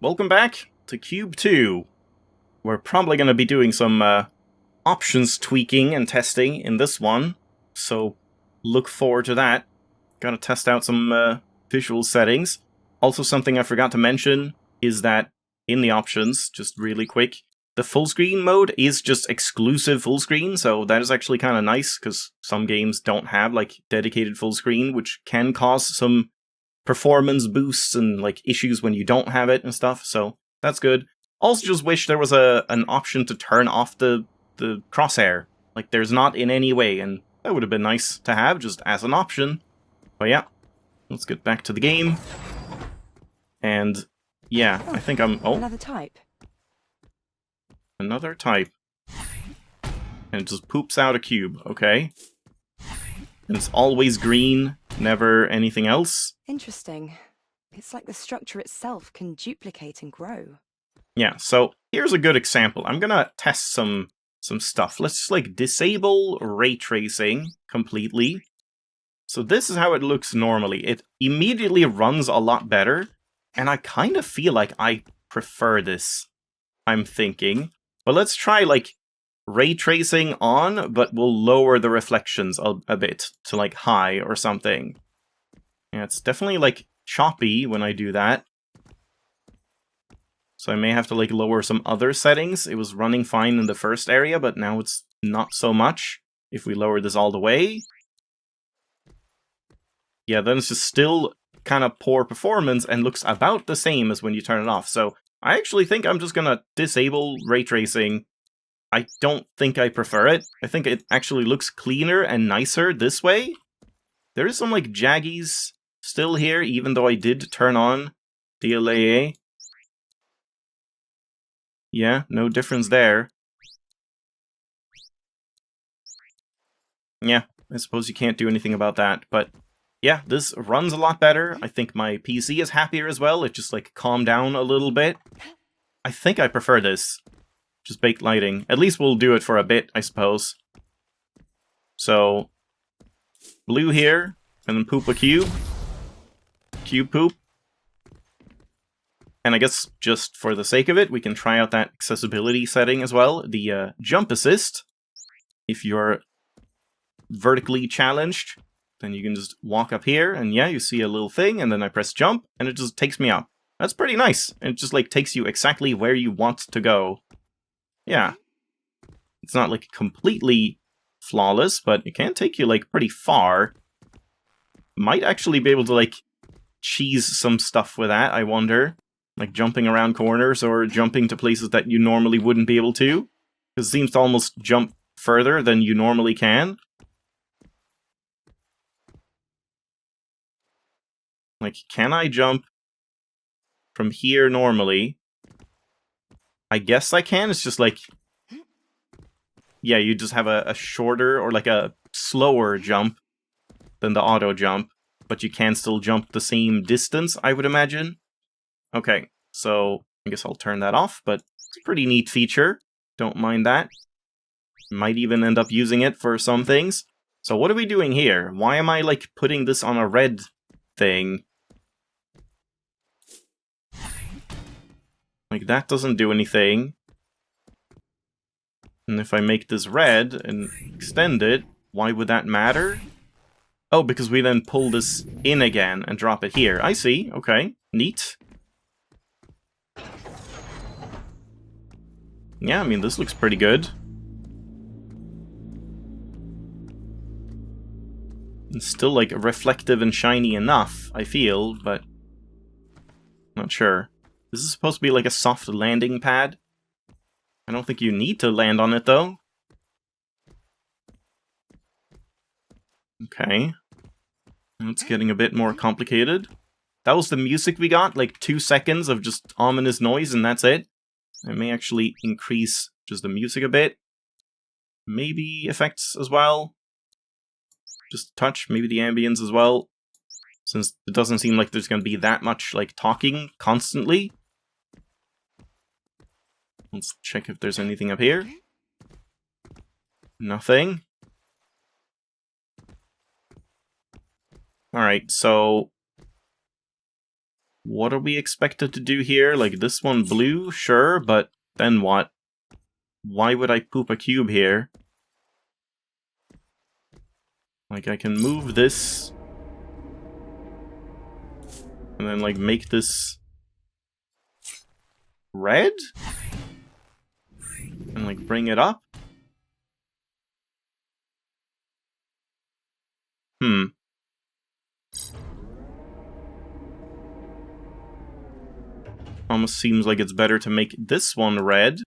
welcome back to Cube 2. We're probably going to be doing some options tweaking and testing in this one, so look forward to that. Gotta test out some visual settings. Also, something I forgot to mention is that in the options, just really quick, the full screen mode is just exclusive full screen, so that is actually kind of nice, because some games don't have like dedicated full screen, which can cause some performance boosts and like issues when you don't have it and stuff, so that's good. Also just wish there was an option to turn off the crosshair. Like there's not in any way, and that would have been nice to have just as an option. But yeah, let's get back to the game. And yeah, I think I'm... Oh, another type. Another type. And it just poops out a cube, okay. And it's always green, never anything else. Interesting. It's like the structure itself can duplicate and grow. Yeah, so here's a good example. I'm gonna test some stuff. Let's just like disable ray tracing completely. So this is how it looks normally. It immediately runs a lot better, and I kind of feel like I prefer this, I'm thinking. But let's try like ray tracing on, but we'll lower the reflections a bit to like high or something. Yeah, it's definitely like choppy when I do that. So I may have to like lower some other settings. It was running fine in the first area, but now it's not so much. If we lower this all the way, yeah, then it's just still kind of poor performance and looks about the same as when you turn it off. So I actually think I'm just gonna disable ray tracing. I don't think I prefer it. I think it actually looks cleaner and nicer this way. There is some like jaggies still here, even though I did turn on DLAA. Yeah, no difference there. Yeah, I suppose you can't do anything about that, but yeah, this runs a lot better. I think my PC is happier as well. It just like calmed down a little bit. I think I prefer this. Just baked lighting. At least we'll do it for a bit, I suppose. So, blue here, and then poop a cube. Cube poop. And I guess just for the sake of it, we can try out that accessibility setting as well. The jump assist. If you're vertically challenged, then you can just walk up here, and yeah, you see a little thing, and then I press jump, and it just takes me up. That's pretty nice. And it just like takes you exactly where you want to go. Yeah. It's not like completely flawless, but it can take you like pretty far. Might actually be able to like cheese some stuff with that, I wonder. Like jumping around corners or jumping to places that you normally wouldn't be able to. Because it seems to almost jump further than you normally can. Like, can I jump from here normally? I guess I can. It's just like... Yeah, you just have a shorter or like a slower jump than the auto jump. But you can still jump the same distance, I would imagine. Okay, so I guess I'll turn that off, but it's a pretty neat feature. Don't mind that. Might even end up using it for some things. So what are we doing here? Why am I, like, putting this on a red thing? Like, that doesn't do anything. And if I make this red and extend it, why would that matter? Oh, because we then pull this in again and drop it here. I see, okay, neat. Yeah, I mean, this looks pretty good. It's still, like, reflective and shiny enough, I feel, but... not sure. This is supposed to be like a soft landing pad. I don't think you need to land on it, though. Okay. It's getting a bit more complicated. That was the music we got, like 2 seconds of just ominous noise, and that's it. I may actually increase just the music a bit. Maybe effects as well. Just a touch, maybe the ambience as well. Since it doesn't seem like there's going to be that much like talking constantly. Let's check if there's anything up here. Nothing. Alright, so... What are we expected to do here? Like, this one blue? Sure, but then what? Why would I poop a cube here? Like, I can move this... and then, like, make this... red? And, like, bring it up? Almost seems like it's better to make this one red.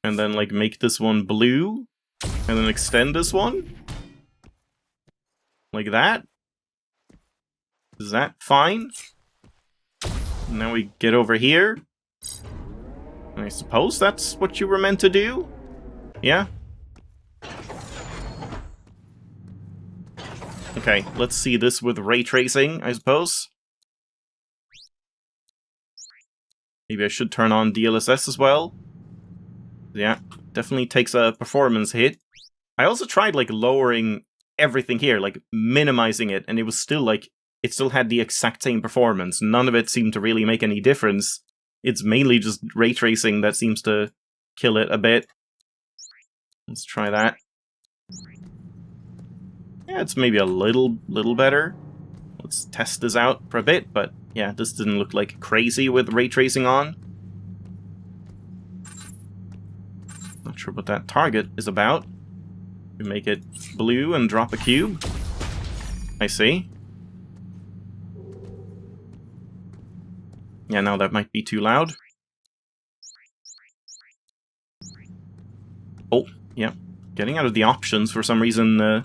And then, like, make this one blue. And then extend this one. Like that. Is that fine? Now we get over here. I suppose that's what you were meant to do? Yeah? Okay, let's see this with ray tracing, I suppose. Maybe I should turn on DLSS as well. Yeah, definitely takes a performance hit. I also tried, like, lowering everything here, like, minimizing it, and it was still, like, it still had the exact same performance. None of it seemed to really make any difference. It's mainly just ray tracing that seems to kill it a bit. Let's try that. Yeah, it's maybe a little better. Let's test this out for a bit, but yeah, this didn't look like crazy with ray tracing on. Not sure what that target is about. We make it blue and drop a cube. I see. Yeah, now that might be too loud. Oh, yeah. Getting out of the options for some reason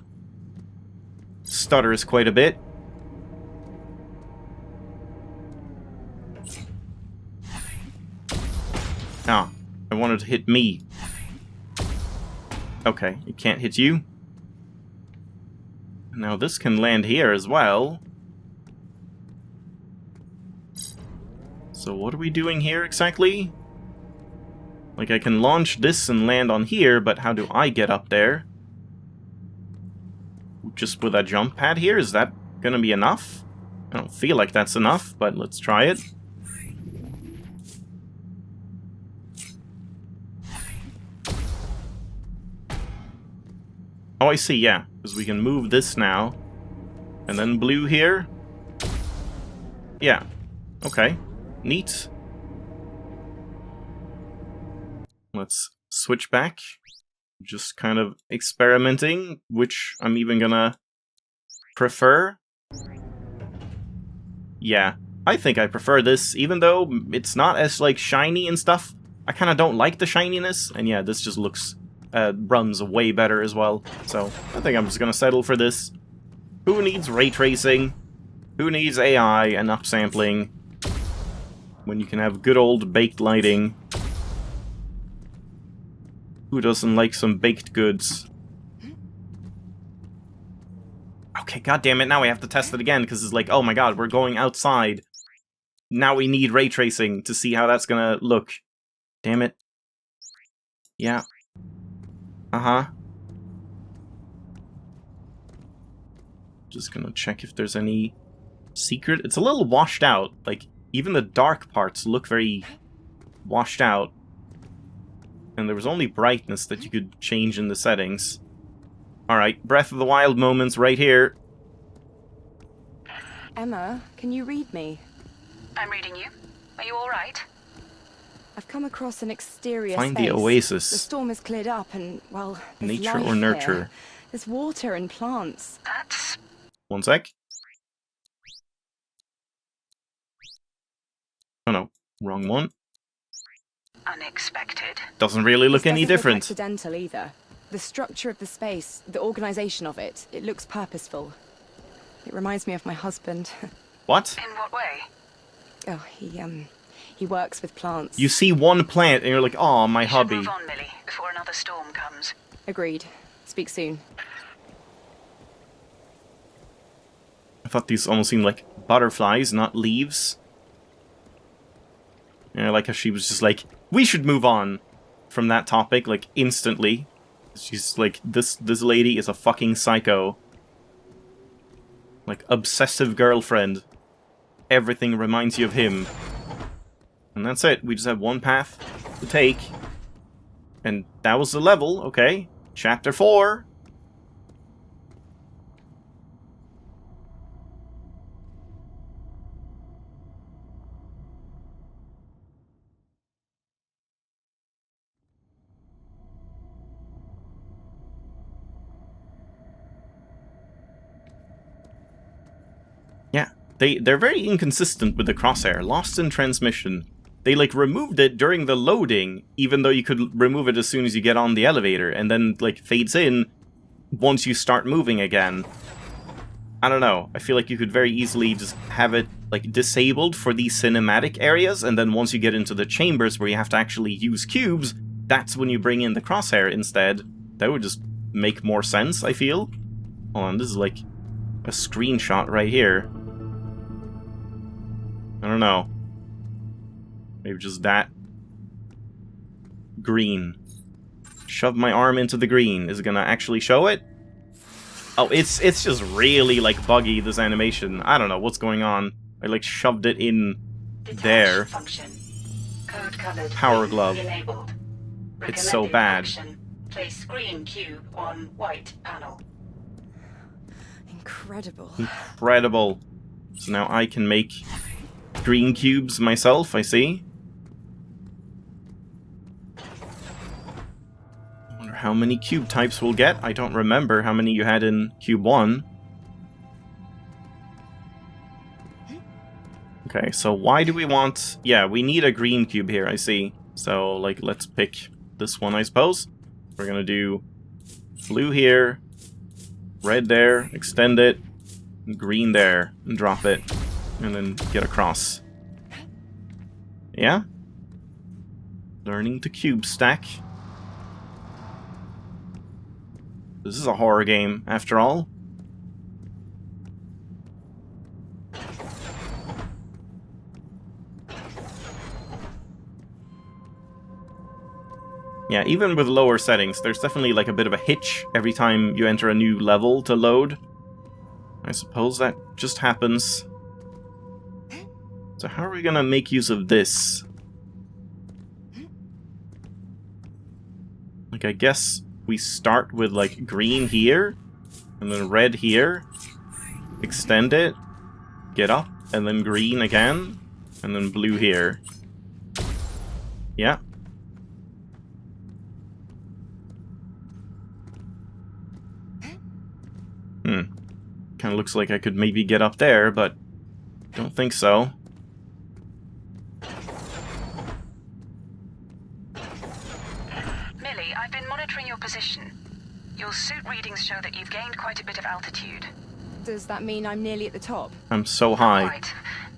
stutters quite a bit. Ah, I wanted to hit me. Okay, it can't hit you. Now this can land here as well. So what are we doing here exactly? Like, I can launch this and land on here, but how do I get up there? Just with a jump pad here? Is that gonna be enough? I don't feel like that's enough, but let's try it. Oh, I see, yeah. Because we can move this now. And then blue here. Yeah. Okay. Neat. Let's switch back. Just kind of experimenting, which I'm even gonna prefer. Yeah, I think I prefer this, even though it's not as, like, shiny and stuff. I kind of don't like the shininess, and yeah, this just looks, runs way better as well. So, I think I'm just gonna settle for this. Who needs ray tracing? Who needs AI and upsampling? When you can have good old baked lighting. Who doesn't like some baked goods? Okay, goddammit, now we have to test it again, because it's like, oh my god, we're going outside. Now we need ray tracing to see how that's gonna look. Damn it. Yeah. Uh-huh. Just gonna check if there's any secret. It's a little washed out. Like, even the dark parts look very washed out. And there was only brightness that you could change in the settings. Alright, Breath of the Wild moments right here. Emma, can you read me? I'm reading you. Are you alright? I've come across an exterior Find space. the oasis. The storm has cleared up and, well, there's Nature life or nurture? here. There's water and plants. That's... One sec. Oh no, wrong one. unexpected. Doesn't really look This any doesn't different. Look accidental either. The structure of the space, the organization of it, it looks purposeful. It reminds me of my husband. What? In what way? Oh, he works with plants. You see one plant and you're like, oh, my You should hobby. move on, Millie, before another storm comes. Agreed. Speak soon. I thought these almost seemed like butterflies, not leaves. And I like how she was just like, we should move on from that topic, like, instantly. She's like, this lady is a fucking psycho. Like, obsessive girlfriend. everything reminds you of him. And that's it. We just have one path to take. And that was the level. Okay. Chapter 4. Yeah, they're very inconsistent with the crosshair. Lost in transmission. They, like, removed it during the loading, even though you could remove it as soon as you get on the elevator, and then, like, fades in once you start moving again. I don't know. I feel like you could very easily just have it, like, disabled for these cinematic areas, and then once you get into the chambers where you have to actually use cubes, that's when you bring in the crosshair instead. That would just make more sense, I feel. Hold on, this is, like, a screenshot right here. I don't know. Maybe just that. Green. Shove my arm into the green. Is it gonna actually show it? Oh, it's just really, like, buggy, this animation. I don't know what's going on. I, like, shoved it in there. Power glove. It's so bad. Place green cube on white panel. Incredible. Incredible. So now I can make green cubes myself, I see. I wonder how many cube types we'll get. I don't remember how many you had in Cube 1. Okay, so why do we want... Yeah, we need a green cube here, I see. So, like, let's pick this one, I suppose. We're gonna do blue here, red there, extend it, green there, and drop it, and then get across. Yeah? Learning to cube stack. This is a horror game, after all. Yeah, even with lower settings, there's definitely like a bit of a hitch every time you enter a new level to load. I suppose that just happens. So how are we gonna make use of this? Like, I guess we start with, like, green here, and then red here, extend it, get up, and then green again, and then blue here. Yeah. Kind of looks like I could maybe get up there, but don't think so. Millie, I've been monitoring your position. Your suit readings show that you've gained quite a bit of altitude. Does that mean I'm nearly at the top? I'm so high. Right.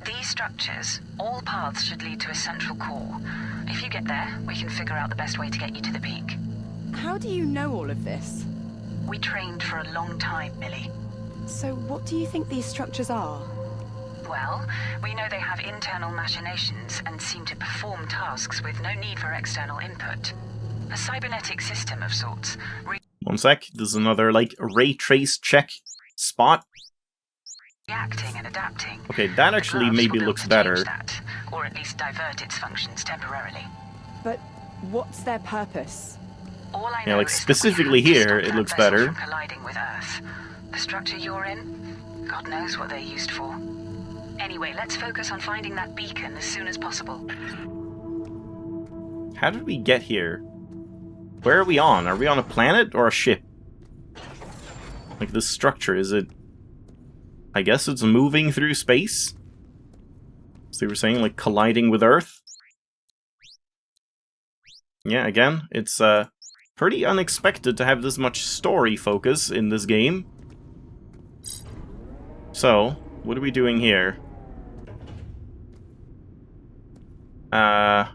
These structures, all paths should lead to a central core. If you get there, we can figure out the best way to get you to the peak. How do you know all of this? We trained for a long time, Millie. So what do you think these structures are? Well, we know they have internal machinations and seem to perform tasks with no need for external input. A cybernetic system of sorts. One sec, there's another, like, ray trace check spot. Reacting and adapting. Okay, that actually The gloves maybe will looks be able to better. change that, or at least divert its functions temporarily. But what's their purpose? All I Yeah, know like, is that specifically we have to here, stop it that looks vessel better. from colliding with Earth. The structure you're in, God knows what they're used for. Anyway, let's focus on finding that beacon as soon as possible. How did we get here? Where are we on? Are we on a planet or a ship? Like, this structure, is it... I guess it's moving through space? So they were saying, like, colliding with Earth? Yeah, again, it's pretty unexpected to have this much story focus in this game. So, what are we doing here? I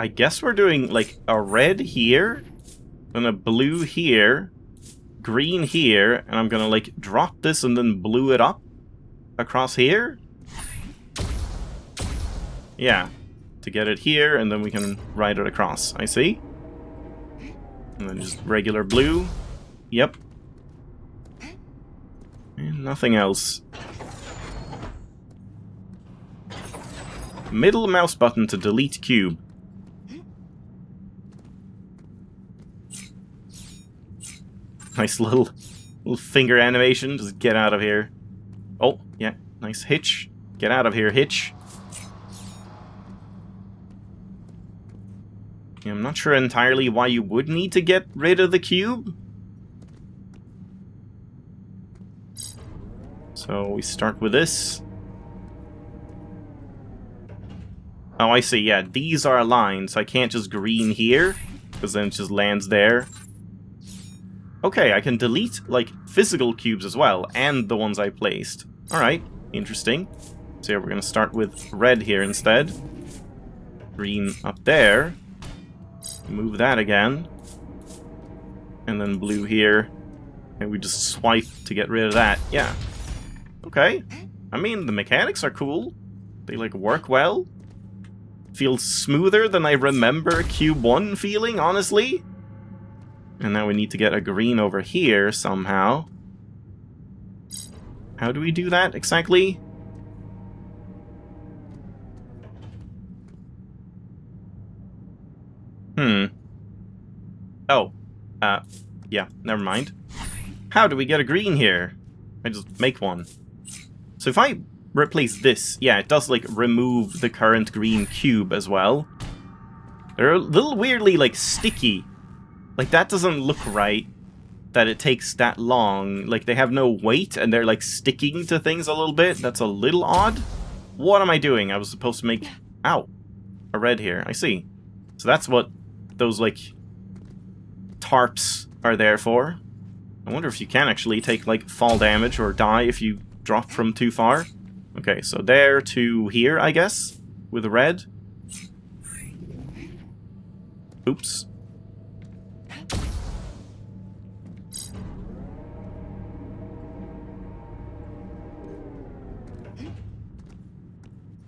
guess we're doing, like, a red here, and a blue here, green here, and I'm gonna, like, drop this and then blue it up across here? Yeah, to get it here, and then we can ride it across. I see. And then just regular blue, Yep. And nothing else. Middle mouse button to delete cube. Nice little finger animation. Just get out of here. Oh, yeah. Nice hitch. Get out of here, hitch. Yeah, I'm not sure entirely why you would need to get rid of the cube. So we start with this. Oh, I see. Yeah, these are aligned, so I can't just green here, because then it just lands there. Okay, I can delete, like, physical cubes as well, and the ones I placed. Alright, interesting. So yeah, we're gonna start with red here instead. Green up there. Move that again. And then blue here. And we just swipe to get rid of that. Yeah. Okay. I mean, the mechanics are cool. They, like, work well. Feels smoother than I remember Cube 1 feeling, honestly. And now we need to get a green over here somehow. How do we do that exactly? Oh. Yeah, never mind. How do we get a green here? I just make one. So if I replace this, yeah, it does, like, remove the current green cube as well. They're a little weirdly, like, sticky. Like, that doesn't look right, that it takes that long. Like, they have no weight, and they're, like, sticking to things a little bit. That's a little odd. What am I doing? I was supposed to make... Ow. A red here. I see. So that's what those, like, tarps are there for. I wonder if you can actually take, like, fall damage or die if you drop from too far. Okay, so there to here, I guess, with red. Oops.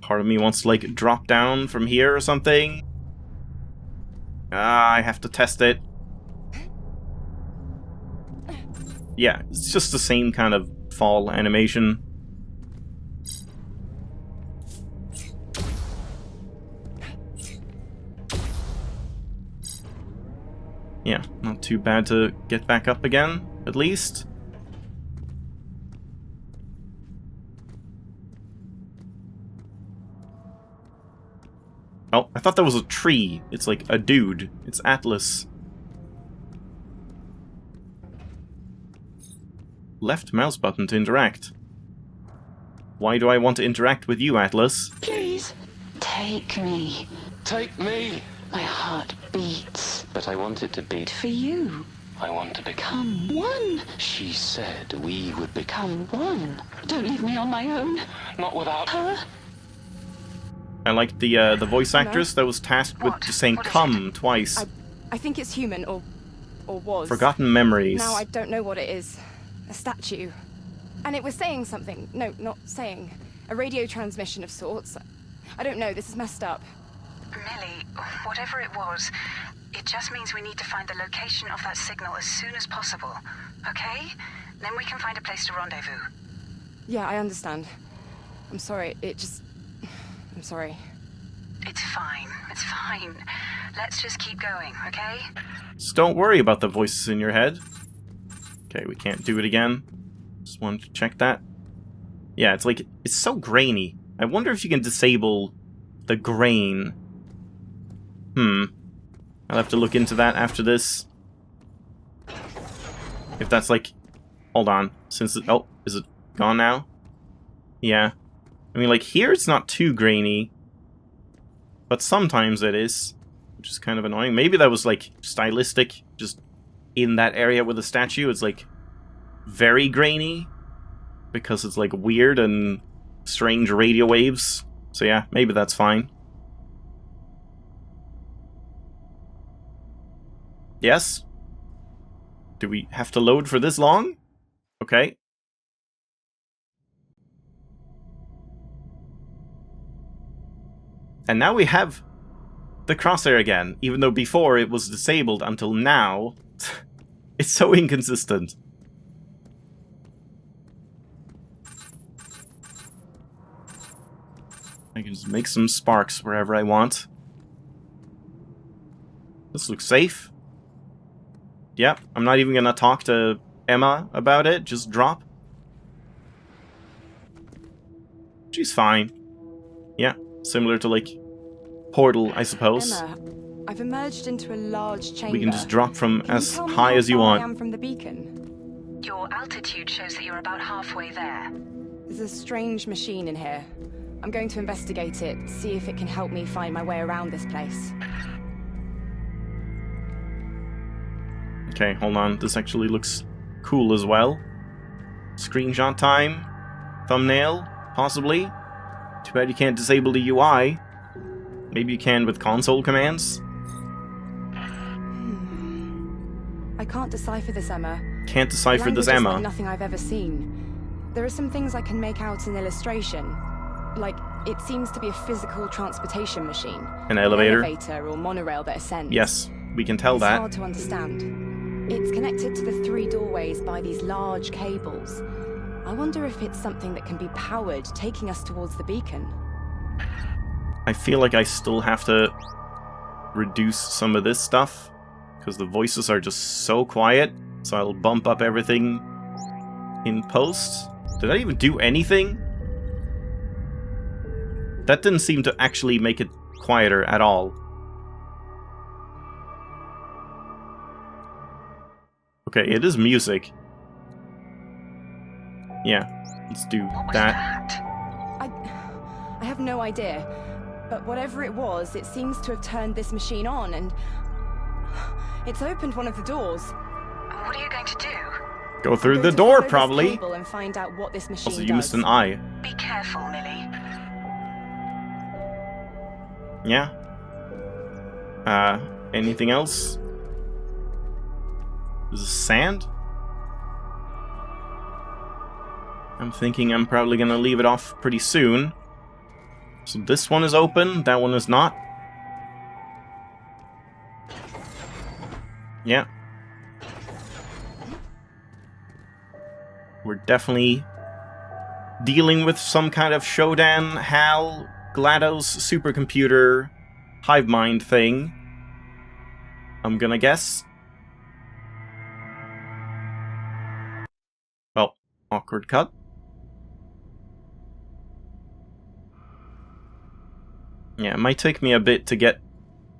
Part of me wants to, like, drop down from here or something. I have to test it. Yeah, it's just the same kind of fall animation. Yeah, not too bad to get back up again, at least. Oh, I thought that was a tree. It's like a dude. It's Atlas. Left mouse button to interact. Why do I want to interact with you, Atlas? Please, take me. Take me! My heart beats But I want it to beat. for you. I want to become. Come one. She said we would become. Come one. Don't leave me on my own. Not without. Her. I liked the voice actress that was tasked with What? just saying What is "come" twice. I think it's human, or was. Forgotten memories. Now I don't know what it is. A statue. And it was saying something. No, not saying. A radio transmission of sorts. I don't know, this is messed up. Millie, whatever it was, it just means we need to find the location of that signal as soon as possible. Okay? Then we can find a place to rendezvous. Yeah, I understand. I'm sorry, I'm sorry. It's fine. It's fine. Let's just keep going, okay? Just don't worry about the voices in your head. Okay, we can't do it again. Just wanted to check that. Yeah, it's like, it's so grainy. I wonder if you can disable the grain. I'll have to look into that after this. If that's like... Hold on. Since it... Oh, is it gone now? Yeah. I mean, like, here it's not too grainy. But sometimes it is. Which is kind of annoying. Maybe that was, like, stylistic. Just in that area with the statue, it's, like, very grainy. Because it's, like, weird and strange radio waves. So yeah, maybe that's fine. Yes? Do we have to load for this long? Okay. And now we have the crosshair again, even though before it was disabled until now. It's so inconsistent. I can just make some sparks wherever I want. This looks safe. Yep, I'm not even gonna talk to Emma about it, just drop. She's fine. Yeah, similar to, like, Portal, I suppose. Emma, I've emerged into a large chamber. We can just drop from Can as you tell me high how as you far want. I am from the beacon? Your altitude shows that you're about halfway there. There's a strange machine in here. I'm going to investigate it, see if it can help me find my way around this place. Okay, hold on. This actually looks cool as well. Screenshot time. Thumbnail, possibly. Too bad you can't disable the UI. Maybe you can with console commands. I can't decipher this, Emma. Can't decipher this, Language is Emma. like nothing I've ever seen. There are some things I can make out in illustration. Like, it seems to be a physical transportation machine. An elevator? An elevator or monorail that ascends. Yes, we can tell It's that. hard to understand. It's connected to the 3 doorways by these large cables. I wonder if it's something that can be powered, taking us towards the beacon. I feel like I still have to reduce some of this stuff, because the voices are just so quiet, so I'll bump up everything in post. Did I even do anything? That didn't seem to actually make it quieter at all. Okay, it is music. Yeah, let's do What was that. that? I have no idea. But whatever it was, it seems to have turned this machine on and... it's opened one of the doors. What are you going to do? Go through I'm the going to door, follow this probably. cable and find out what this machine Also, you does. missed an eye. Be careful, Millie. Yeah. Anything else? Is this sand? I'm thinking I'm probably gonna leave it off pretty soon. So this one is open, that one is not. Yeah. We're definitely dealing with some kind of Shodan, HAL, GLaDOS supercomputer hive mind thing. I'm gonna guess. Well, awkward cut. Yeah, it might take me a bit to get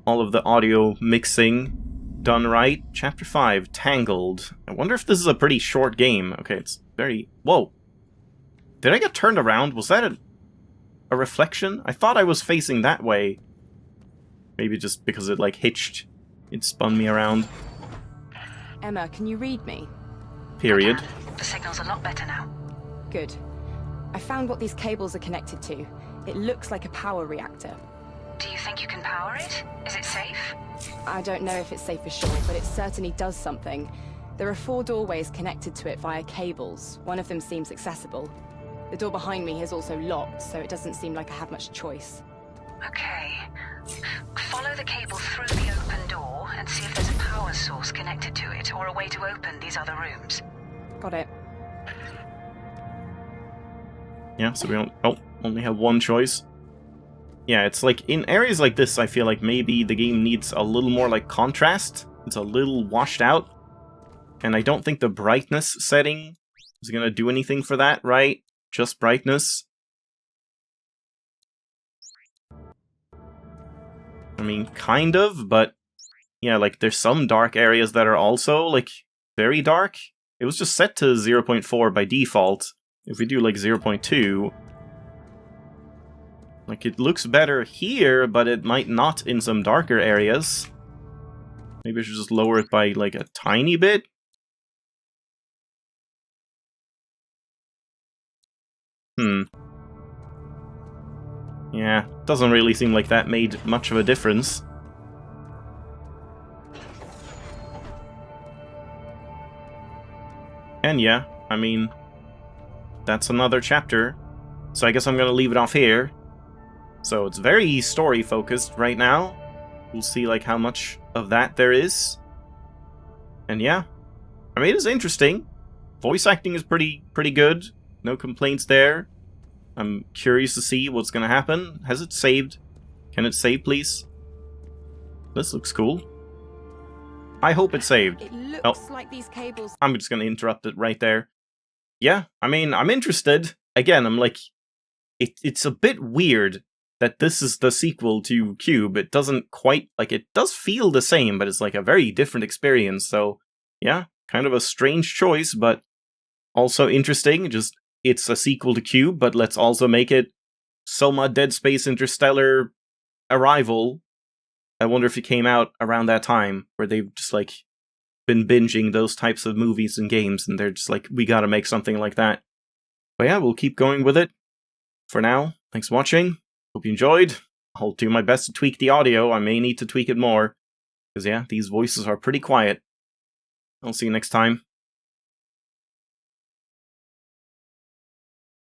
all of the audio mixing done right. Chapter 5, Tangled. I wonder if this is a pretty short game. Okay, it's very... Whoa! Did I get turned around? Was that a reflection? I thought I was facing that way. Maybe just because it, like, hitched. It spun me around. Emma, can you read me? Period. The signal's a lot better now. Good. I found what these cables are connected to. It looks like a power reactor. Do you think you can power it? Is it safe? I don't know if it's safe for sure, but it certainly does something. There are 4 doorways connected to it via cables. One of them seems accessible. The door behind me is also locked, so it doesn't seem like I have much choice. Okay. Follow the cable through the open door and see if there's a power source connected to it or a way to open these other rooms. Got it. Yeah, so we don't... Oh, only have one choice. Yeah, it's like, in areas like this, I feel like maybe the game needs a little more, like, contrast. It's a little washed out. And I don't think the brightness setting is gonna do anything for that, right? Just brightness. I mean, kind of, but... Yeah, like, there's some dark areas that are also, like, very dark. It was just set to 0.4 by default. If we do, like, 0.2... Like, it looks better here, but it might not in some darker areas. Maybe I should just lower it by, like, a tiny bit? Yeah, doesn't really seem like that made much of a difference. And yeah, I mean, that's another chapter. So I guess I'm gonna leave it off here. So it's very story-focused right now. We'll see, like, how much of that there is. And yeah, I mean, it's interesting. Voice acting is pretty good. No complaints there. I'm curious to see what's gonna happen. Has it saved? Can it save, please? This looks cool. I hope it saved. It looks like these cables... I'm just gonna interrupt it right there. Yeah, I mean, I'm interested. Again, I'm like... It's a bit weird that this is the sequel to Q.U.B.E. It doesn't quite... Like, it does feel the same, but it's like a very different experience, so... Yeah, kind of a strange choice, but also interesting. Just, it's a sequel to Q.U.B.E., but let's also make it Soma, Dead Space, Interstellar, Arrival. I wonder if it came out around that time, where they've just, like, been binging those types of movies and games, and they're just like, we gotta make something like that. But yeah, we'll keep going with it. For now, thanks for watching. Hope you enjoyed. I'll do my best to tweak the audio. I may need to tweak it more. Because yeah, these voices are pretty quiet. I'll see you next time.